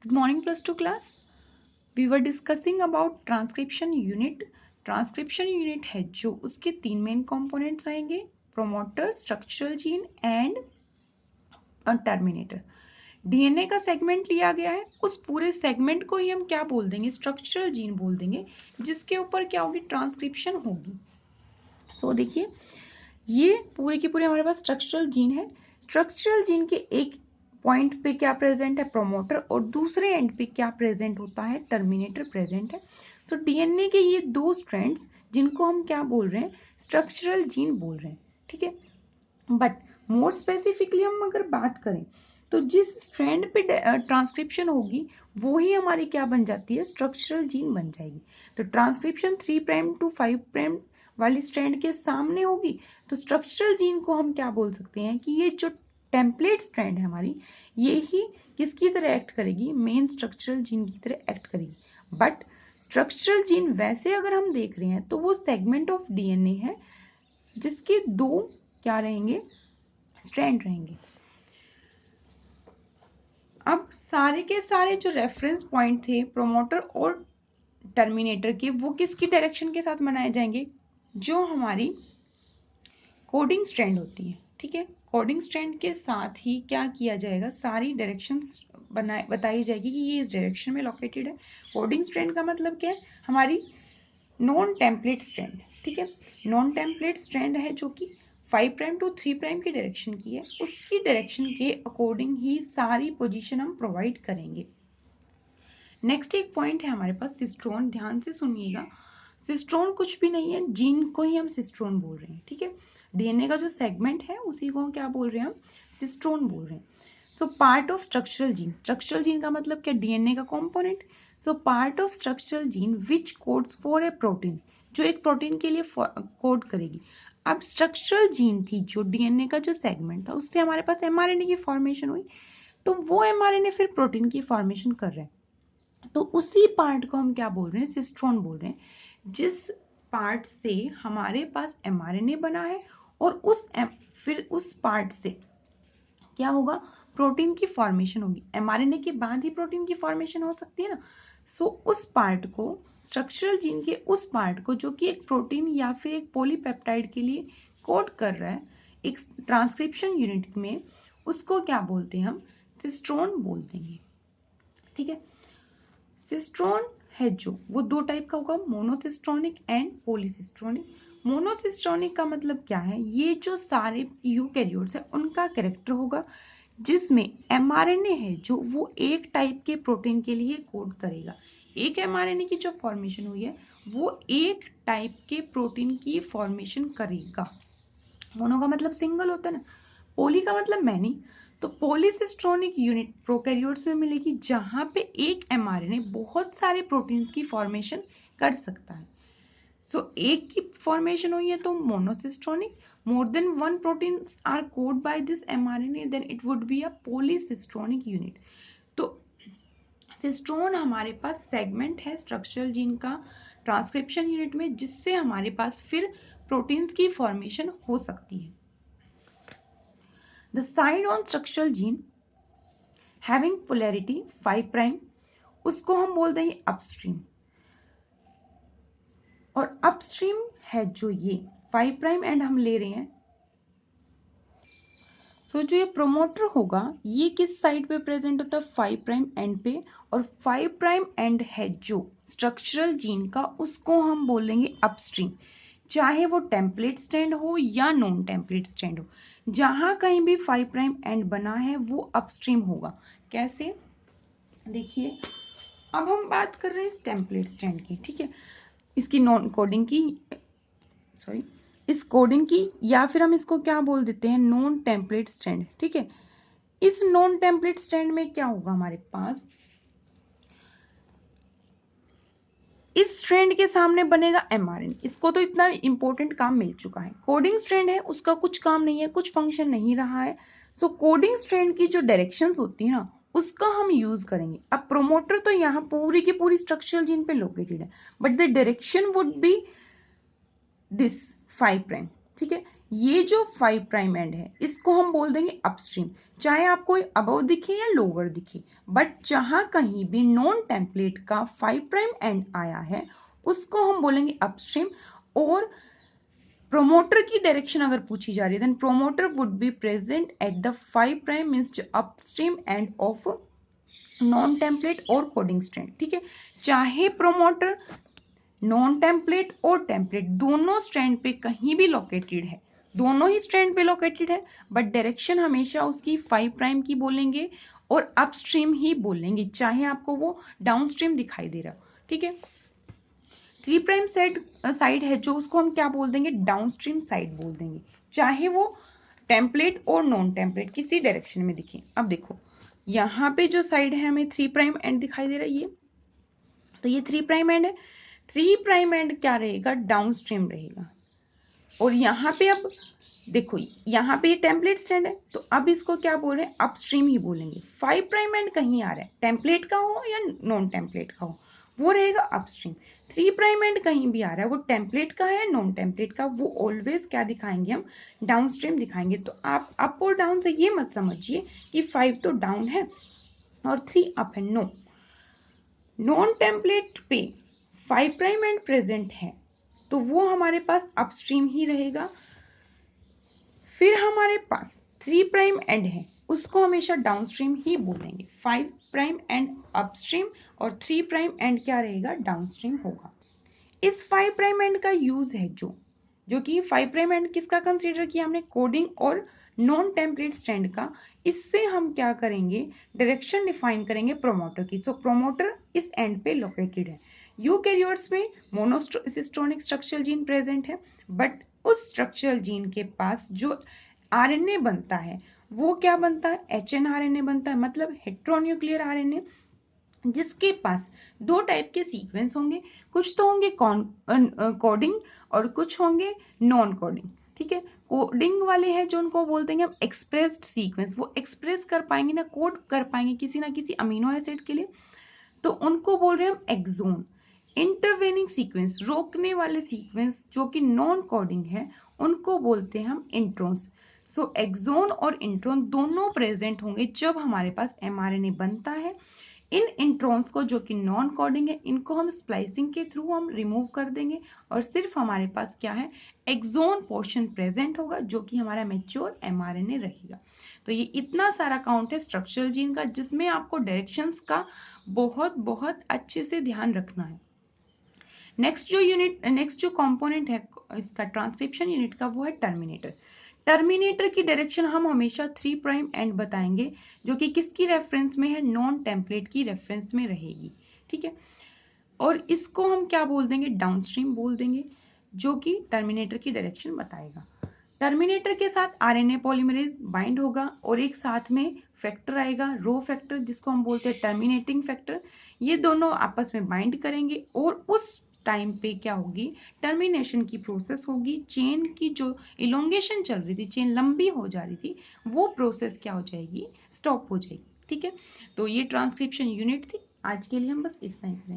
Good morning, plus 2 class. We were discussing about transcription unit. Transcription unit है जो उसके तीन मेन कंपोनेंट्स आएंगे, promoter, structural gene and terminator. DNA का segment लिया गया है, उस पूरे सेगमेंट को ही हम क्या बोल देंगे, स्ट्रक्चरल जीन बोल देंगे, जिसके ऊपर क्या होगी, ट्रांसक्रिप्शन होगी। सो देखिए, ये पूरे के पूरे हमारे पास स्ट्रक्चरल जीन है। स्ट्रक्चरल जीन के एक पॉइंट पे क्या प्रेजेंट है, प्रोमोटर, और दूसरे एंड पे क्या प्रेजेंट होता है, टर्मिनेटर प्रेजेंट है। सो डीएनए के ये दो स्ट्रैंड्स जिनको हम क्या बोल रहे हैं, स्ट्रक्चरल जीन बोल रहे हैं, ठीक है। बट मोर स्पेसिफिकली हम अगर बात करें तो जिस स्ट्रैंड पे ट्रांसक्रिप्शन होगी वो ही हमारी क्या बन जाती है, स्ट्रक्चरल जीन बन जाएगी। तो ट्रांसक्रिप्शन 3 प्राइम टू 5 प्राइम वाली स्ट्रैंड के सामने होगी, तो स्ट्रक्चरल जीन को हम क्या बोल सकते हैं कि ये जो टेम्पलेट स्ट्रैंड है हमारी, ये ही किसकी तरह एक्ट करेगी, मेन स्ट्रक्चरल जीन की तरह एक्ट करेगी। बट स्ट्रक्चरल जीन वैसे अगर हम देख रहे हैं तो वो सेगमेंट ऑफ डीएनए है जिसके दो क्या रहेंगे, स्ट्रैंड रहेंगे। अब सारे के सारे जो रेफरेंस पॉइंट थे प्रोमोटर और टर्मिनेटर के, वो किसकी डायरेक्शन के साथ बनाए जाएंगे, जो हमारी कोडिंग स्ट्रैंड होती है, ठीक है। कोडिंग स्ट्रैंड के साथ ही क्या किया जाएगा, सारी डायरेक्शन बताई जाएगी कि ये इस डायरेक्शन में लोकेटेड है। कोडिंग स्ट्रैंड का मतलब क्या है, हमारी नॉन टेम्पलेट स्ट्रैंड, ठीक है। नॉन टेम्पलेट स्ट्रैंड है जो कि 5 प्राइम टू 3 प्राइम की डायरेक्शन की है, उसकी डायरेक्शन के अकॉर्डिंग ही सारी पोजीशन हम प्रोवाइड करेंगे। नेक्स्ट एक पॉइंट है हमारे पास सिस्ट्रोन, ध्यान से सुनिएगा। सिस्ट्रोन कुछ भी नहीं है, जीन को ही हम सिस्ट्रोन बोल रहे हैं, ठीक है। डीएनए का जो सेगमेंट है उसी को हम क्या बोल रहे हैं, हम सिस्ट्रोन बोल रहे हैं। So part of structural gene, structural gene का मतलब क्या, डीएनए का component. So part of structural gene which codes for a protein, जो एक प्रोटीन के लिए कोड करेगी। अब स्ट्रक्चरल जीन थी जो डीएनए का जो सेगमेंट था, उससे हमारे पास एमआरएनए की फॉर्मेशन हुई, तो वो एमआरएनए फिर प्रोटीन की फॉर्मेशन कर रहे हैं, तो उसी पार्ट को हम क्या बोल रहे हैं, सिस्ट्रोन बोल रहे हैं। जिस पार्ट से हमारे पास एमआरएनए बना है और फिर उस पार्ट से क्या होगा, प्रोटीन की फॉर्मेशन होगी। एमआरएनए के बाद ही प्रोटीन की फॉर्मेशन हो सकती है ना। सो उस पार्ट को, स्ट्रक्चरल जीन के उस पार्ट को जो कि एक प्रोटीन या फिर एक पॉलीपेप्टाइड के लिए कोड कर रहा है एक ट्रांसक्रिप्शन यूनिट में, उसको क्या बोलते हैं हम, सिस्ट्रोन बोल देंगे, ठीक है। सिस्ट्रोन है जो वो दो टाइप का होगा, मोनोसिस्ट्रोनिक एंड पॉलीसिस्ट्रोनिक। मोनोसिस्ट्रोनिक का मतलब क्या है, ये जो सारे यूकैरियोट्स है उनका कैरेक्टर होगा जिसमें एमआरएनए है जो वो एक टाइप के प्रोटीन के लिए कोड करेगा। एक एमआरएनए की जो फॉर्मेशन हुई है वो एक टाइप के प्रोटीन की फॉर्मेशन करेगा। मोनो का मतलब सिंगल होता है ना, पोली का मतलब मैनी। तो पॉलीसिस्ट्रोनिक यूनिट प्रोकैरियोट्स में मिलेगी जहां पे एक एमआरएनए बहुत सारे प्रोटीन्स की फॉर्मेशन कर सकता है। सो एक की फॉर्मेशन हुई है तो monocistronic, more than one proteins are code by this mRNA, then it would be a polycistronic unit. तो सिस्ट्रोन हमारे पास सेगमेंट है स्ट्रक्चरल जीन का ट्रांसक्रिप्शन यूनिट में, जिससे हमारे पास फिर प्रोटीन्स की फॉर्मेशन हो सकती है। The side on structural gene having polarity 5 prime, उसको हम बोल देंगे अपस्ट्रीम। और अपस्ट्रीम है जो ये 5 प्राइम एंड हम ले रहे हैं, सो जो ये प्रोमोटर होगा ये किस साइड पे प्रेजेंट होता है, 5 प्राइम एंड पे। और 5 प्राइम एंड है जो स्ट्रक्चरल जीन का, उसको हम बोलेंगे अपस्ट्रीम। चाहे वो टेम्पलेट स्टैंड हो या नॉन टेम्पलेट स्टैंड हो, जहां कहीं भी 5 प्राइम एंड बना है वो अपस्ट्रीम होगा। कैसे, देखिए, अब हम बात कर रहे हैं इस टेम्पलेट स्टैंड की, ठीक है, इसकी नॉन कोडिंग की, सॉरी, इस कोडिंग की, या फिर हम इसको क्या बोल देते हैं, नॉन टेम्पलेट स्टैंड, ठीक है। इस नॉन टेम्पलेट स्टैंड में क्या होगा, हमारे पास इस स्ट्रैंड के सामने बनेगा एमआरएनए। इसको तो इतना इंपॉर्टेंट काम मिल चुका है। कोडिंग स्ट्रैंड है उसका कुछ काम नहीं है, कुछ फंक्शन नहीं रहा है। सो कोडिंग स्ट्रैंड की जो डायरेक्शंस होती है ना, उसका हम यूज करेंगे। अब प्रोमोटर तो यहाँ पूरी की पूरी स्ट्रक्चरल जीन पे लोकेटेड है, but the direction would be this 5 prime, ठीक है। ये जो 5 प्राइम एंड है इसको हम बोल देंगे अपस्ट्रीम, चाहे आपको अबव दिखे या लोअर दिखे, बट जहां कहीं भी नॉन टेम्पलेट का 5 प्राइम एंड आया है उसको हम बोलेंगे अपस्ट्रीम। और प्रोमोटर की डायरेक्शन अगर पूछी जा रही है then promoter would be present at the 5 prime means upstream end of non template और कोडिंग स्ट्रैंड। ठीक है, चाहे प्रोमोटर नॉन टेम्पलेट और टेम्पलेट दोनों स्ट्रैंड पे कहीं भी लोकेटेड है, दोनों ही स्ट्रैंड पे लोकेटेड है, बट डायरेक्शन हमेशा उसकी 5 प्राइम की बोलेंगे और अपस्ट्रीम ही बोलेंगे, चाहे आपको वो डाउनस्ट्रीम दिखाई दे रहा हो। ठीक है, 3 प्राइम साइड है जो उसको हम क्या बोल देंगे, डाउनस्ट्रीम साइड बोल देंगे, चाहे वो टेम्पलेट और नॉन टेम्पलेट किसी डायरेक्शन में दिखे। अब देखो यहाँ पे जो साइड है हमें 3 प्राइम एंड दिखाई दे रही है, तो ये 3 प्राइम एंड है, 3 प्राइम एंड क्या रहेगा, डाउनस्ट्रीम रहेगा। और यहाँ पे अब देखो यहाँ पे ये टेम्पलेट स्ट्रैंड है, तो अब इसको क्या बोल रहे हैं, अपस्ट्रीम ही बोलेंगे। 5 प्राइम एंड कहीं आ रहा है, टेम्पलेट का हो या नॉन टेम्पलेट का हो, वो रहेगा अपस्ट्रीम। 3 प्राइम एंड कहीं भी आ रहा है, वो टेम्पलेट का है या नॉन टेम्पलेट का, वो ऑलवेज क्या दिखाएंगे, हम डाउनस्ट्रीम दिखाएंगे। तो आप अप और डाउन से ये मत समझिए कि 5 तो डाउन है और 3 अप है, नो। नॉन टेम्पलेट पे 5 प्राइम एंड प्रेजेंट है तो वो हमारे पास अपस्ट्रीम ही रहेगा। फिर हमारे पास 3 प्राइम एंड है, उसको हमेशा डाउनस्ट्रीम ही बोलेंगे। 5 प्राइम एंड अपस्ट्रीम और 3 प्राइम एंड क्या रहेगा, डाउनस्ट्रीम होगा। इस 5 प्राइम एंड का यूज है जो कि 5 प्राइम एंड किसका कंसीडर किया हमने, कोडिंग और नॉन टेम्पलेट स्ट्रैंड का। इससे हम क्या करेंगे, डायरेक्शन डिफाइन करेंगे प्रोमोटर की। सो प्रोमोटर इस एंड पे लोकेटेड है, यूकैरियोट्स में मोनोसिस्टोनिक स्ट्रक्चरल जीन प्रेजेंट है, बट उस स्ट्रक्चरल जीन के पास जो आरएनए बनता है वो क्या बनता है, एचएनआरएनए बनता है, मतलब हेट्रोन्यूक्लियर आरएनए, जिसके पास 2 टाइप के सीक्वेंस होंगे, कुछ तो होंगे कोडिंग और कुछ होंगे नॉन कोडिंग। ठीक है, कोडिंग वाले हैं जो उनको बोलते हैं हम एक्सप्रेस्ड सीक्वेंस, वो एक्सप्रेस कर पाएंगे ना, कोड कर पाएंगे किसी ना किसी अमीनो एसिड के लिए, तो उनको बोल रहे हैं हम एक्सोन। इंटरवेनिंग सीक्वेंस, रोकने वाले सीक्वेंस जो कि नॉन कोडिंग है, उनको बोलते हैं हम इंट्रोन्स। सो एक्सोन और इंट्रोन दोनों प्रेजेंट होंगे जब हमारे पास एमआरएनए बनता है। इन इंट्रॉन्स को जो कि नॉन कोडिंग है, इनको हम स्प्लाइसिंग के थ्रू हम रिमूव कर देंगे और सिर्फ हमारे पास क्या है, एक्सोन पोर्शन प्रेजेंट होगा जो कि हमारा मैच्योर एमआरएनए रहेगा। तो ये इतना सारा काउंट है स्ट्रक्चरल जीन का, जिसमें आपको डायरेक्शंस का बहुत बहुत अच्छे से ध्यान रखना है। नेक्स्ट जो कंपोनेंट है इसका ट्रांसक्रिप्शन यूनिट का, वो है टर्मिनेटर। टर्मिनेटर की डायरेक्शन हम हमेशा 3 प्राइम एंड बताएंगे, जो कि किसकी रेफरेंस में है, नॉन टेम्पलेट की रेफरेंस में रहेगी। ठीक है, और इसको हम क्या बोल देंगे, डाउनस्ट्रीम बोल देंगे, जो कि टर्मिनेटर की डायरेक्शन बताएगा। टर्मिनेटर के साथ आरएनए पॉलीमरेज बाइंड होगा और एक साथ में फैक्टर आएगा, रो फैक्टर, जिसको हम बोलते हैं टर्मिनेटिंग फैक्टर। ये दोनों आपस में बाइंड करेंगे और उस टाइम पे क्या होगी, टर्मिनेशन की प्रोसेस होगी। चेन की जो इलोंगेशन चल रही थी, चेन लंबी हो जा रही थी, वो प्रोसेस क्या हो जाएगी, स्टॉप हो जाएगी। ठीक है, तो ये ट्रांसक्रिप्शन यूनिट थी। आज के लिए हम बस इतना ही करेंगे।